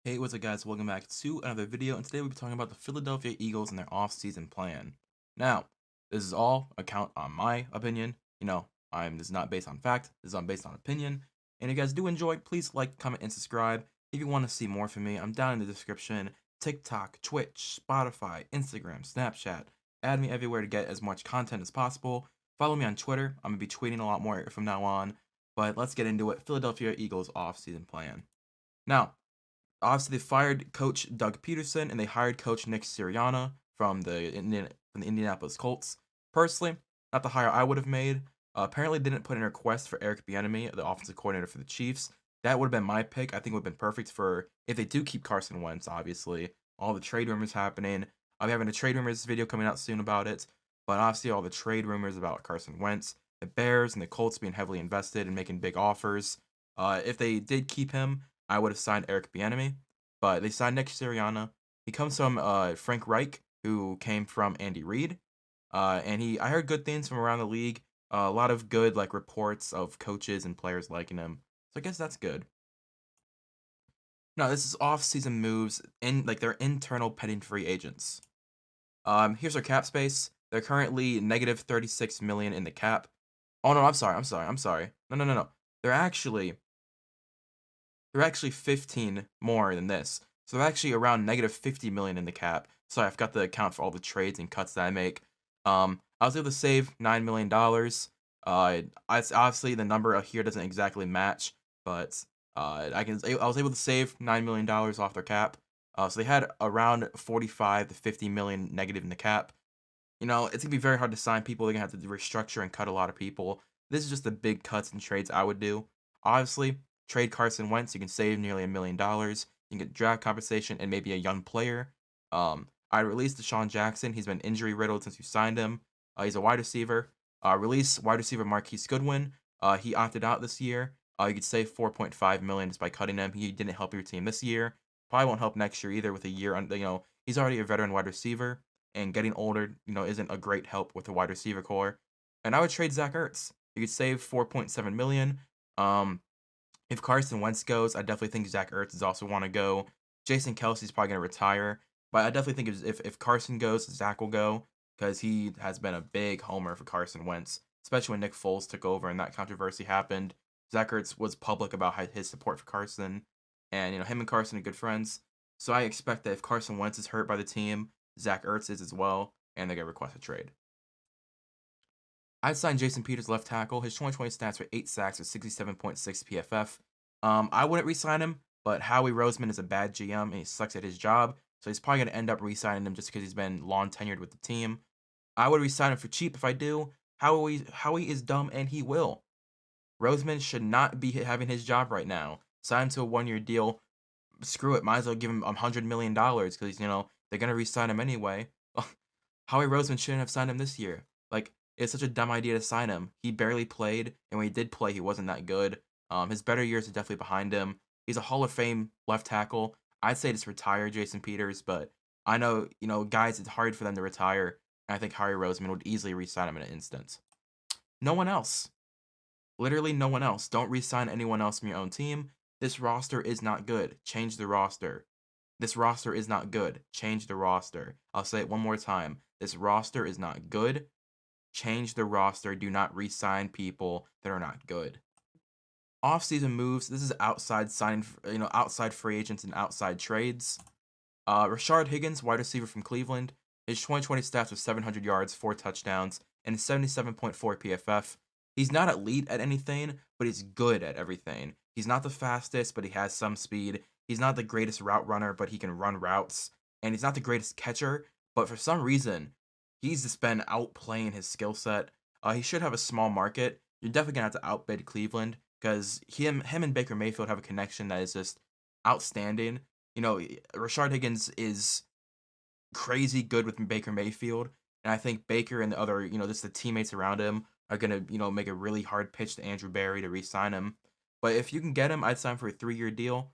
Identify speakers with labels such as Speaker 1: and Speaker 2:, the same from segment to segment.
Speaker 1: Hey, what's up guys? Welcome back to another video, and today we'll be talking about the Philadelphia Eagles and their off-season plan. Now, this is all account on my opinion. This is not based on fact, this is based on opinion. And if you guys do enjoy, please like, comment, and subscribe. If you want to see more from me, I'm down in the description. TikTok, Twitch, Spotify, Instagram, Snapchat. Add me everywhere to get as much content as possible. Follow me on Twitter. I'm going to be tweeting a lot more from now on. But let's get into it. Philadelphia Eagles off-season plan. Now, obviously, they fired coach Doug Peterson and they hired coach Nick Sirianni from the Indianapolis Colts. Personally, not the hire I would have made. Apparently, didn't put in a request for Eric Bieniemy, the offensive coordinator for the Chiefs. That would have been my pick. I think it would have been perfect for if they do keep Carson Wentz. Obviously, all the trade rumors happening. I'll be having a trade rumors video coming out soon about it. But obviously, all the trade rumors about Carson Wentz, the Bears and the Colts being heavily invested and making big offers. If they did keep him, I would have signed Eric Bieniemy, but they signed Nick Sirianni. He comes from Frank Reich, who came from Andy Reid, and I heard good things from around the league. A lot of good reports of coaches and players liking him. So I guess that's good. Now this is off-season moves in their internal pending free agents. Here's their cap space. They're currently negative 36 million in the cap. Oh no, I'm sorry. No. They're actually 15 more than this. So they're actually around negative 50 million in the cap. Sorry, I forgot to account for all the trades and cuts that I make. I was able to save $9 million. Obviously the number here doesn't exactly match, but I was able to save $9 million off their cap. So they had around 45 to 50 million negative in the cap. It's gonna be very hard to sign people. They're gonna have to restructure and cut a lot of people. This is just the big cuts and trades I would do. Obviously, trade Carson Wentz, you can save nearly $1 million. You can get draft compensation and maybe a young player. I released Deshaun Jackson. He's been injury riddled since you signed him. He's a wide receiver. Release wide receiver Marquise Goodwin. He opted out this year. You could save 4.5 million just by cutting him. He didn't help your team this year. Probably won't help next year either. With a year on, he's already a veteran wide receiver, and getting older, isn't a great help with the wide receiver core. And I would trade Zach Ertz. You could save 4.7 million. If Carson Wentz goes, I definitely think Zach Ertz is also want to go. Jason Kelsey's probably going to retire. But I definitely think if Carson goes, Zach will go because he has been a big homer for Carson Wentz, especially when Nick Foles took over and that controversy happened. Zach Ertz was public about his support for Carson, and him and Carson are good friends. So I expect that if Carson Wentz is hurt by the team, Zach Ertz is as well, and they're going to request a trade. I'd sign Jason Peters left tackle. His 2020 stats were 8 sacks with 67.6 PFF. I wouldn't re-sign him, but Howie Roseman is a bad GM and he sucks at his job, so he's probably going to end up re-signing him just because he's been long tenured with the team. I would re-sign him for cheap if I do. Howie is dumb and he will. Roseman should not be having his job right now. Sign him to a 1-year deal. Screw it. Might as well give him $100 million because they're going to re-sign him anyway. Howie Roseman shouldn't have signed him this year. It's such a dumb idea to sign him. He barely played, and when he did play, he wasn't that good. His better years are definitely behind him. He's a Hall of Fame left tackle. I'd say just retire Jason Peters, but I know, guys, it's hard for them to retire, and I think Howie Roseman would easily re-sign him in an instant. No one else. Literally no one else. Don't re-sign anyone else from your own team. This roster is not good. Change the roster. This roster is not good. Change the roster. I'll say it one more time. This roster is not good. Change the roster. Do not re-sign people that are not good. Off-season moves. This is outside signing, outside free agents and outside trades. Rashodiggins, wide receiver from Cleveland. His 2020 stats was 700 yards, 4 touchdowns, and 77.4 PFF. He's not elite at anything, but he's good at everything. He's not the fastest, but he has some speed. He's not the greatest route runner, but he can run routes. And he's not the greatest catcher, but for some reason, he's just been outplaying his skill set. He should have a small market. You're definitely going to have to outbid Cleveland because him and Baker Mayfield have a connection that is just outstanding. Rashodiggins is crazy good with Baker Mayfield, and I think Baker and the other, just the teammates around him are going to, make a really hard pitch to Andrew Berry to re-sign him. But if you can get him, I'd sign for a 3-year deal.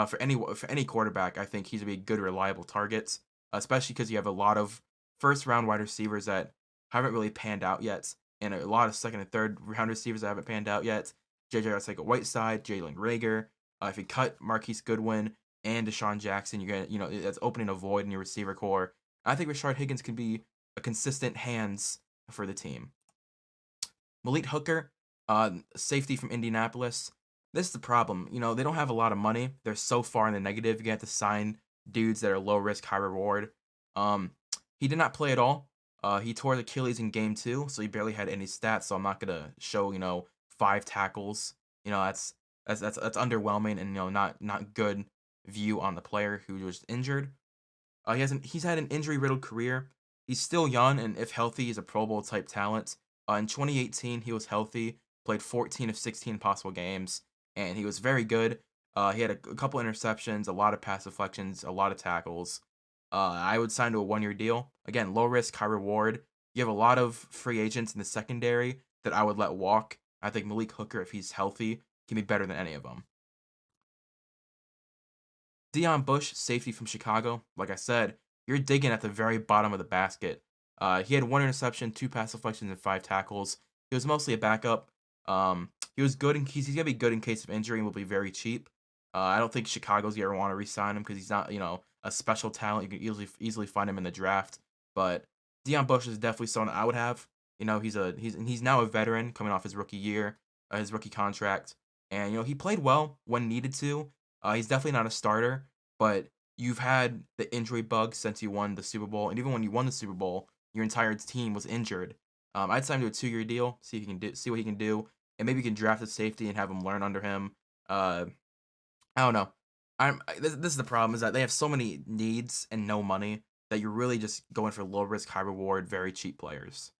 Speaker 1: For any quarterback, I think he's going to be a good, reliable target, especially because you have a lot of first-round wide receivers that haven't really panned out yet, and a lot of second and third-round receivers that haven't panned out yet. J.J. Arcega-Whiteside, Jalen Reagor. If you cut Marquise Goodwin and Deshaun Jackson. You're gonna, that's opening a void in your receiver core. I think Rashodiggins can be a consistent hands for the team. Malik Hooker, safety from Indianapolis. This is the problem. They don't have a lot of money. They're so far in the negative. You have to sign dudes that are low risk, high reward. He did not play at all. He tore his Achilles in game 2, so he barely had any stats. So I'm not gonna show 5 tackles. That's underwhelming and not good view on the player who was injured. He's had an injury riddled career. He's still young, and if healthy, he's a Pro Bowl type talent. In 2018, he was healthy, played 14 of 16 possible games, and he was very good. He had a couple interceptions, a lot of pass deflections, a lot of tackles. I would sign to a 1-year deal. Again, low risk, high reward. You have a lot of free agents in the secondary that I would let walk. I think Malik Hooker, if he's healthy, can be better than any of them. Dion Bush, safety from Chicago. Like I said, you're digging at the very bottom of the basket. He had 1 interception, 2 pass deflections, and 5 tackles. He was mostly a backup. He was good, and he's gonna be good in case of injury and will be very cheap. I don't think Chicago's gonna want to re-sign him because he's not, a special talent. You can easily find him in the draft. But Dion Bush is definitely someone I would have. He's now a veteran coming off his rookie year, his rookie contract, and he played well when needed to. He's definitely not a starter, but you've had the injury bug since you won the Super Bowl, and even when you won the Super Bowl, your entire team was injured. I'd sign him to a 2-year deal, see what he can do, and maybe you can draft a safety and have him learn under him. I don't know. This is the problem, is that they have so many needs and no money that you're really just going for low risk, high reward, very cheap players.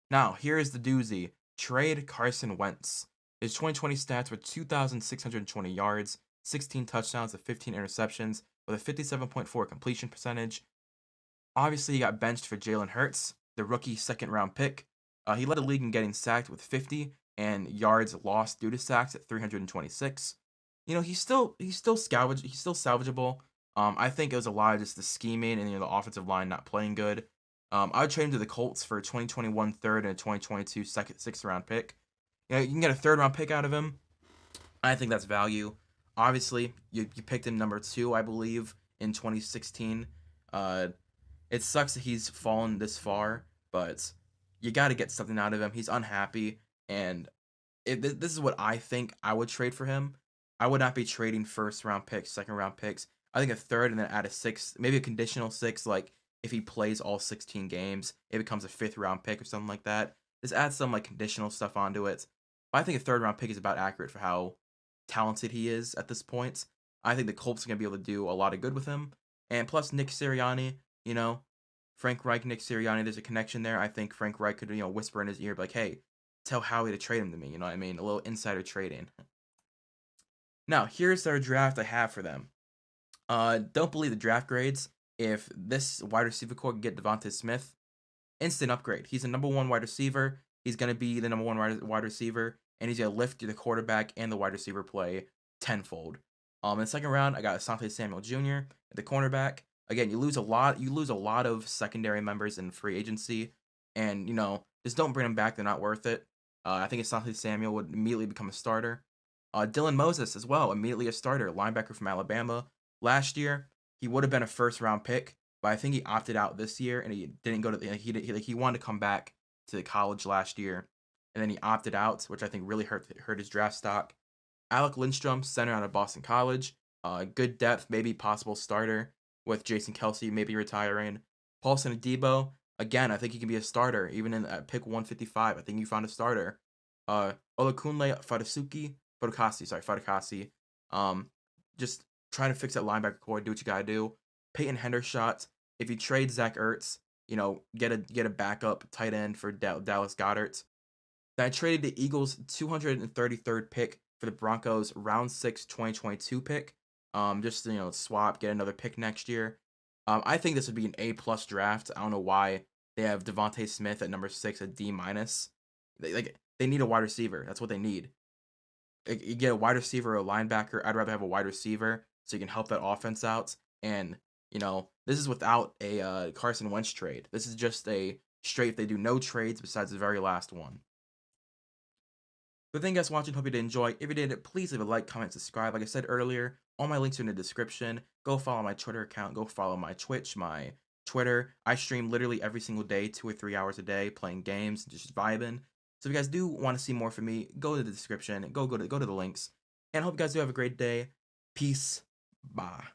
Speaker 1: Now, here is the doozy. Trade Carson Wentz. His 2020 stats were 2,620 yards, 16 touchdowns, and 15 interceptions, with a 57.4 completion percentage. Obviously, he got benched for Jalen Hurts, the rookie 2nd-round pick. He led the league in getting sacked with 50, and yards lost due to sacks at 326. He's still salvageable. I think it was a lot of just the scheming and the offensive line not playing good. I would trade him to the Colts for a 2021 third and a 2022 6th-round pick. You can get a 3rd-round pick out of him. I think that's value. Obviously, you picked him number 2, I believe, in 2016. It sucks that he's fallen this far, but you got to get something out of him. He's unhappy, and this is what I think I would trade for him. I would not be trading 1st-round picks, 2nd-round picks. I think a 3rd and then add a 6th, maybe a conditional 6, like if he plays all 16 games, it becomes a 5th-round pick or something like that. Just add some conditional stuff onto it. But I think a 3rd-round pick is about accurate for how talented he is at this point. I think the Colts are going to be able to do a lot of good with him. And plus Nick Sirianni, Frank Reich, Nick Sirianni, there's a connection there. I think Frank Reich could, whisper in his ear, like, hey, tell Howie to trade him to me. You know what I mean? A little insider trading. Now, here's their draft I have for them. Don't believe the draft grades. If this wide receiver core can get Devontae Smith, instant upgrade. He's a number 1 wide receiver. He's going to be the number 1 wide receiver, and he's going to lift the quarterback and the wide receiver play tenfold. In the 2nd round, I got Asante Samuel Jr. at the cornerback. Again, you lose a lot of secondary members in free agency, and just don't bring them back. They're not worth it. I think Asante Samuel would immediately become a starter. Dylan Moses as well, immediately a starter, linebacker from Alabama. Last year, he would have been a 1st-round pick, but I think he opted out this year, and he didn't go to he wanted to come back to college last year, and then he opted out, which I think really hurt his draft stock. Alec Lindstrom, center out of Boston College, good depth, maybe possible starter with Jason Kelsey maybe retiring. Paulson Adebo, again, I think he can be a starter even at pick 155. I think you found a starter. Olakunle Fatukasi. Just trying to fix that linebacker core, do what you gotta do. Peyton Hendershot, if you trade Zach Ertz, get a backup tight end for Dallas Goedert. Then I traded the Eagles' 233rd pick for the Broncos' round 6 2022 pick. Just swap, get another pick next year. I think this would be an A+ draft. I don't know why they have Devontae Smith at number 6, a D-. They need a wide receiver. That's what they need. You get a wide receiver or a linebacker. I'd rather have a wide receiver so you can help that offense out. And, this is without a Carson Wentz trade. This is just a straight if they do no trades besides the very last one. But thank you guys for watching. Hope you did enjoy. If you did, please leave a like, comment, subscribe. Like I said earlier, All my links are in the description. Go follow my Twitter account. Go follow my Twitch, my Twitter. I stream literally every single day, 2 or 3 hours a day, playing games, just vibing. So if you guys do want to see more from me, go to the description. Go to the links. And I hope you guys do have a great day. Peace. Bye.